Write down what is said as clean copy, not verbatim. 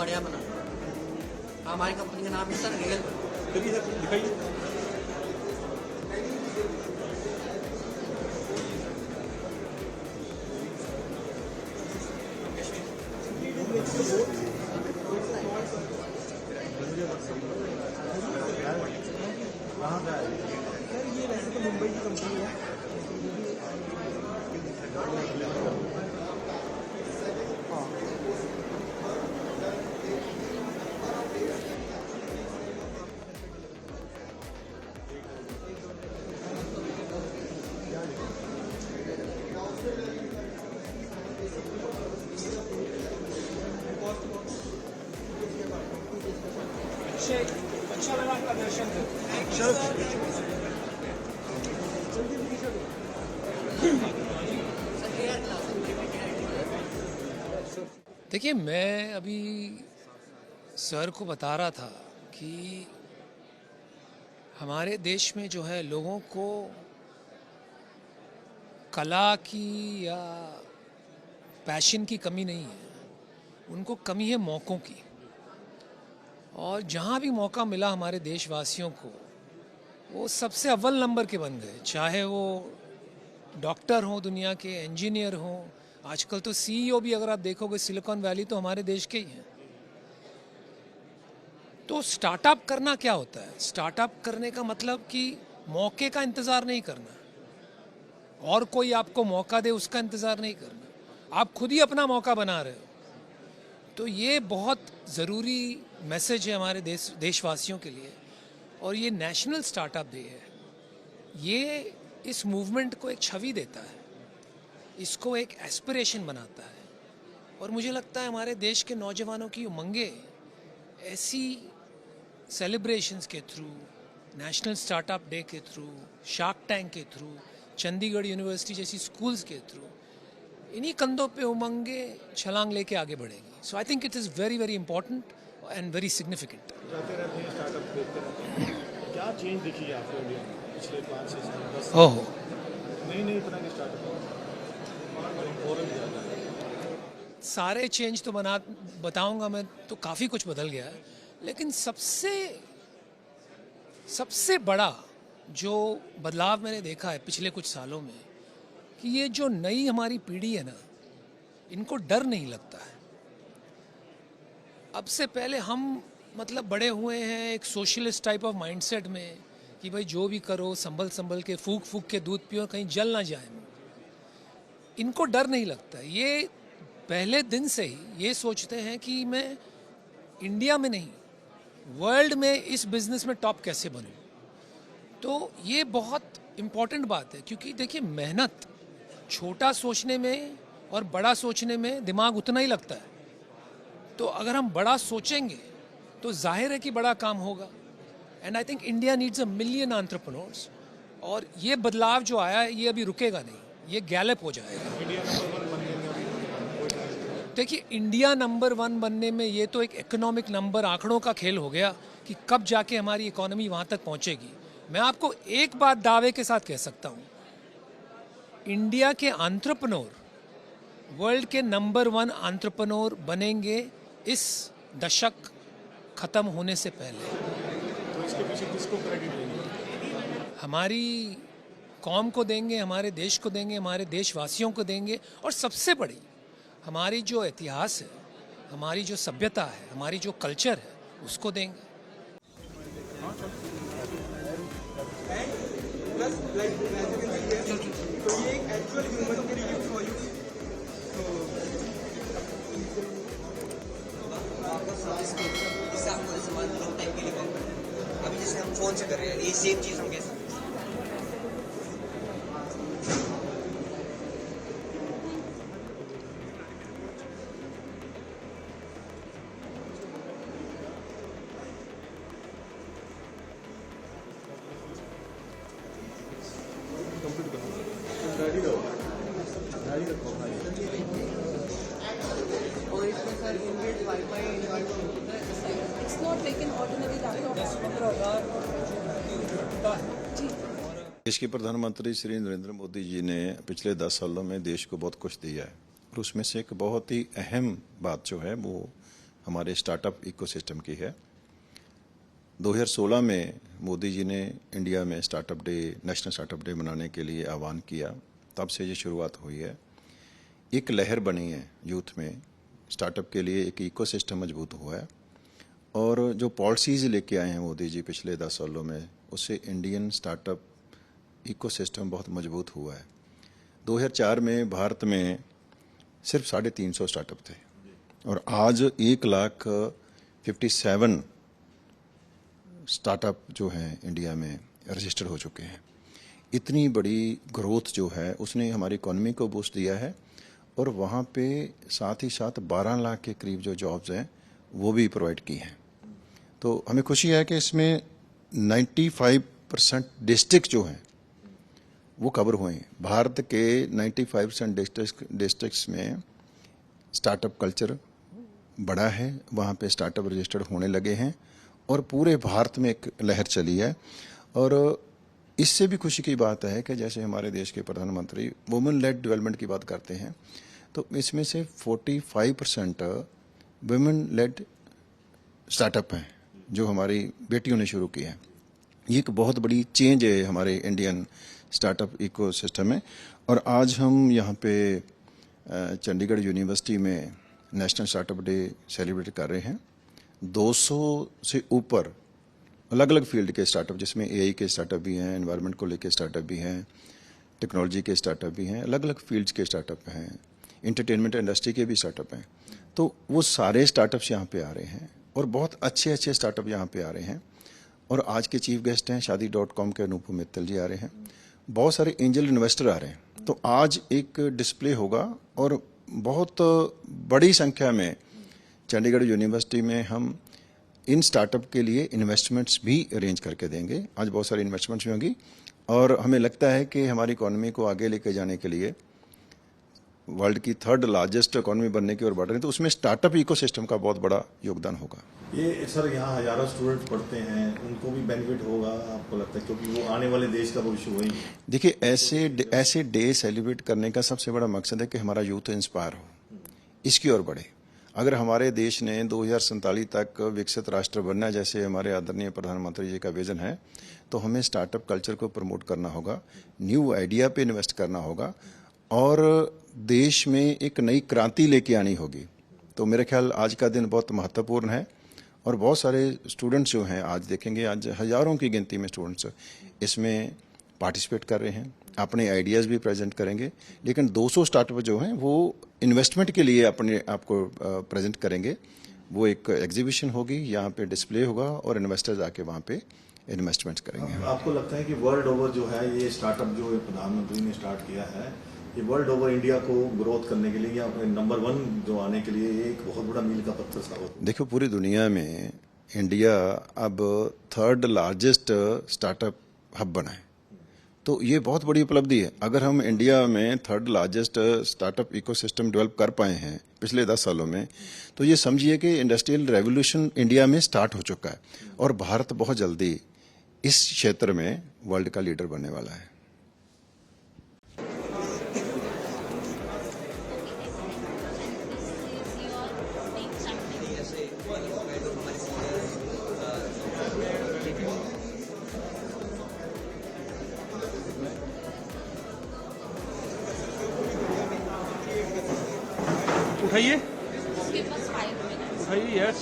बढ़िया बना। हमारी कंपनी का नाम है सर रियल। चलिए सर दिखाइए। कहाँ का है सर? ये वैसे तो मुंबई की कंपनी है। अच्छा लगा आपका दर्शन। देखिए, मैं अभी सर को बता रहा था कि हमारे देश में जो है लोगों को कला की या पैशन की कमी नहीं है, उनको कमी है मौक़ों की। और जहाँ भी मौका मिला हमारे देशवासियों को, वो सबसे अव्वल नंबर के बन गए, चाहे वो डॉक्टर हों दुनिया के, इंजीनियर हों। आजकल तो सीईओ भी अगर आप देखोगे सिलिकॉन वैली तो हमारे देश के ही हैं। तो स्टार्टअप करना क्या होता है? स्टार्टअप करने का मतलब कि मौके का इंतज़ार नहीं करना और कोई आपको मौका दे उसका इंतज़ार नहीं करना, आप खुद ही अपना मौका बना रहे हो। तो ये बहुत ज़रूरी मैसेज है हमारे देशवासियों के लिए। और ये नेशनल स्टार्टअप डे है, ये इस मूवमेंट को एक छवि देता है, इसको एक एस्पिरेशन बनाता है। और मुझे लगता है हमारे देश के नौजवानों की उमंगें ऐसी सेलिब्रेशंस के थ्रू, नेशनल स्टार्टअप डे के थ्रू, शार्क टैंक के थ्रू, चंडीगढ़ यूनिवर्सिटी जैसी स्कूल्स के थ्रू, इन्हीं कंधों पे उमंगे छलांग लेके आगे बढ़ेगी। So I think it is very very important and very significant. जाते रहते हैं, स्टार्टअप देखते रहते हैं। क्या चेंज दिखी है आपको इंडिया में पिछले 5 से 10 साल? ओहो, नई तरह के स्टार्टअप और ज़्यादा है। सारे चेंज तो बताऊंगा मैं तो काफ़ी कुछ बदल गया है, लेकिन सबसे बड़ा जो बदलाव मैंने देखा है पिछले कुछ सालों में कि ये जो नई हमारी पीढ़ी है ना, इनको डर नहीं लगता है। अब से पहले हम मतलब बड़े हुए हैं एक सोशलिस्ट टाइप ऑफ माइंडसेट में कि भाई जो भी करो संभल संभल के, फूक फूक के दूध पियो, कहीं जल ना जाए। इनको डर नहीं लगता। ये पहले दिन से ही ये सोचते हैं कि मैं इंडिया में नहीं, वर्ल्ड में इस बिज़नेस में टॉप कैसे बनूं। तो ये बहुत इम्पॉर्टेंट बात है, क्योंकि देखिए मेहनत, छोटा सोचने में और बड़ा सोचने में दिमाग उतना ही लगता है। तो अगर हम बड़ा सोचेंगे तो जाहिर है कि बड़ा काम होगा। And I think India needs 1 million entrepreneurs. और ये बदलाव जो आया है ये अभी रुकेगा नहीं, ये गैलप हो जाएगा। देखिए, इंडिया नंबर 1 बनने में ये तो एक इकोनॉमिक नंबर, आंकड़ों का खेल हो गया कि कब जाके हमारी इकोनॉमी वहाँ तक पहुँचेगी। मैं आपको एक बात दावे के साथ कह सकता हूँ, इंडिया के एंटरप्रेन्योर वर्ल्ड के नंबर 1 एंटरप्रेन्योर बनेंगे इस दशक ख़त्म होने से पहले। तो इसके पीछे किसको क्रेडिट देंगे? हमारी कौम को देंगे, हमारे देश को देंगे, हमारे देशवासियों को देंगे। और सबसे बड़ी हमारी जो इतिहास है, हमारी जो सभ्यता है, हमारी जो कल्चर है, उसको देंगे। तो ये एक actual human gift for you. इससे आपको जैसे मान लो टाइम के लिए कॉल करें, अभी जैसे हम फोन से कर रहे हैं, ये सेम चीज़ हम कैसे गाड़ी रखो भाई। और इसमें sir inbuilt wifi It's not like an ordinary laptop. देश के प्रधानमंत्री श्री नरेंद्र मोदी जी ने पिछले 10 सालों में देश को बहुत कुछ दिया है, और उसमें से एक बहुत ही अहम बात जो है वो हमारे स्टार्टअप इकोसिस्टम की है। 2016 में मोदी जी ने इंडिया में startup day, national startup day मनाने के लिए आह्वान किया, तब से ये शुरुआत हुई है। एक लहर बनी है यूथ में, स्टार्टअप के लिए एक इकोसिस्टम मजबूत हुआ है और जो पॉलिसीज़ लेके आए हैं मोदी जी पिछले 10 सालों में, उससे इंडियन स्टार्टअप इकोसिस्टम बहुत मजबूत हुआ है। 2004 में भारत में सिर्फ 350 स्टार्टअप थे और आज 1,57,000 स्टार्टअप जो हैं इंडिया में रजिस्टर्ड हो चुके हैं। इतनी बड़ी ग्रोथ जो है उसने हमारी इकोनॉमी को बूस्ट दिया है और वहाँ पे साथ ही साथ 12 लाख के करीब जो जॉब्स हैं वो भी प्रोवाइड की हैं। तो हमें खुशी है कि इसमें 95% डिस्ट्रिक्ट जो हैं वो कवर हुए हैं। भारत के 95% डिस्ट्रिक्ट्स में स्टार्टअप कल्चर बड़ा है, वहाँ पे स्टार्टअप रजिस्टर्ड होने लगे हैं और पूरे भारत में एक लहर चली है। और इससे भी खुशी की बात है कि जैसे हमारे देश के प्रधानमंत्री वुमेन लेड डेवलपमेंट की बात करते हैं, तो इसमें से 45% वुमेन लेड स्टार्टअप हैं जो हमारी बेटियों ने शुरू किए हैं। ये एक बहुत बड़ी चेंज है हमारे इंडियन स्टार्टअप इकोसिस्टम में। और आज हम यहाँ पे चंडीगढ़ यूनिवर्सिटी में नेशनल स्टार्टअप डे सेलिब्रेट कर रहे हैं। 200 से ऊपर अलग अलग फील्ड के स्टार्टअप, जिसमें एआई के स्टार्टअप भी हैं, एनवायरनमेंट को लेके स्टार्टअप भी हैं, टेक्नोलॉजी के स्टार्टअप भी हैं, अलग अलग फील्ड्स के स्टार्टअप हैं, एंटरटेनमेंट इंडस्ट्री के भी स्टार्टअप हैं। तो वो सारे स्टार्टअप्स यहाँ पे आ रहे हैं और बहुत अच्छे अच्छे स्टार्टअप यहाँ पे आ रहे हैं। और आज के चीफ गेस्ट हैं Shaadi.com के अनुपम मित्तल जी आ रहे हैं, बहुत सारे एंजल इन्वेस्टर आ रहे हैं। तो आज एक डिस्प्ले होगा और बहुत बड़ी संख्या में चंडीगढ़ यूनिवर्सिटी में हम इन स्टार्टअप के लिए इन्वेस्टमेंट्स भी अरेंज करके देंगे। आज बहुत सारी इन्वेस्टमेंट्स भी होंगी और हमें लगता है कि हमारी इकोनॉमी को आगे लेके जाने के लिए वर्ल्ड की 3rd लार्जेस्ट इकोनॉमी बनने की ओर बढ़ रही है, तो उसमें स्टार्टअप इकोसिस्टम का बहुत बड़ा योगदान होगा। ये सर यहाँ हजारों स्टूडेंट्स पढ़ते हैं, उनको भी बेनिफिट होगा आपको लगता है, क्योंकि वो आने वाले देश का भविष्य वही है। देखिए, ऐसे डे सेलिब्रेट करने का सबसे बड़ा मकसद है कि हमारा यूथ इंस्पायर हो, इसकी ओर बढ़े। अगर हमारे देश ने 2047 तक विकसित राष्ट्र बनना, जैसे हमारे आदरणीय प्रधानमंत्री जी का विजन है, तो हमें स्टार्टअप कल्चर को प्रमोट करना होगा, न्यू आइडिया पे इन्वेस्ट करना होगा और देश में एक नई क्रांति लेके आनी होगी। तो मेरे ख्याल आज का दिन बहुत महत्वपूर्ण है और बहुत सारे स्टूडेंट्स जो हैं, आज देखेंगे आज हज़ारों की गिनती में स्टूडेंट्स इसमें पार्टिसिपेट कर रहे हैं, अपने आइडियाज़ भी प्रेजेंट करेंगे। लेकिन 200 स्टार्टअप जो हैं वो इन्वेस्टमेंट के लिए अपने आप को प्रेजेंट करेंगे। वो एक एग्जीबिशन होगी, यहाँ पे डिस्प्ले होगा और इन्वेस्टर्स आके वहाँ पे इन्वेस्टमेंट करेंगे। आपको लगता है कि वर्ल्ड ओवर जो है ये स्टार्टअप जो प्रधानमंत्री ने स्टार्ट किया है, ये वर्ल्ड ओवर इंडिया को ग्रोथ करने के लिए या नंबर 1 जो आने के लिए एक बहुत बड़ा मील का पत्थर साबित? देखो, पूरी दुनिया में इंडिया अब 3rd लार्जेस्ट स्टार्टअप हब बना है, तो ये बहुत बड़ी उपलब्धि है। अगर हम इंडिया में 3rd largest startup ecosystem develop कर पाए हैं पिछले 10 सालों में, तो ये समझिए कि इंडस्ट्रियल रेवोल्यूशन इंडिया में स्टार्ट हो चुका है और भारत बहुत जल्दी इस क्षेत्र में वर्ल्ड का लीडर बनने वाला है। उठाइए Give us 5 minutes. उठाइए, यस।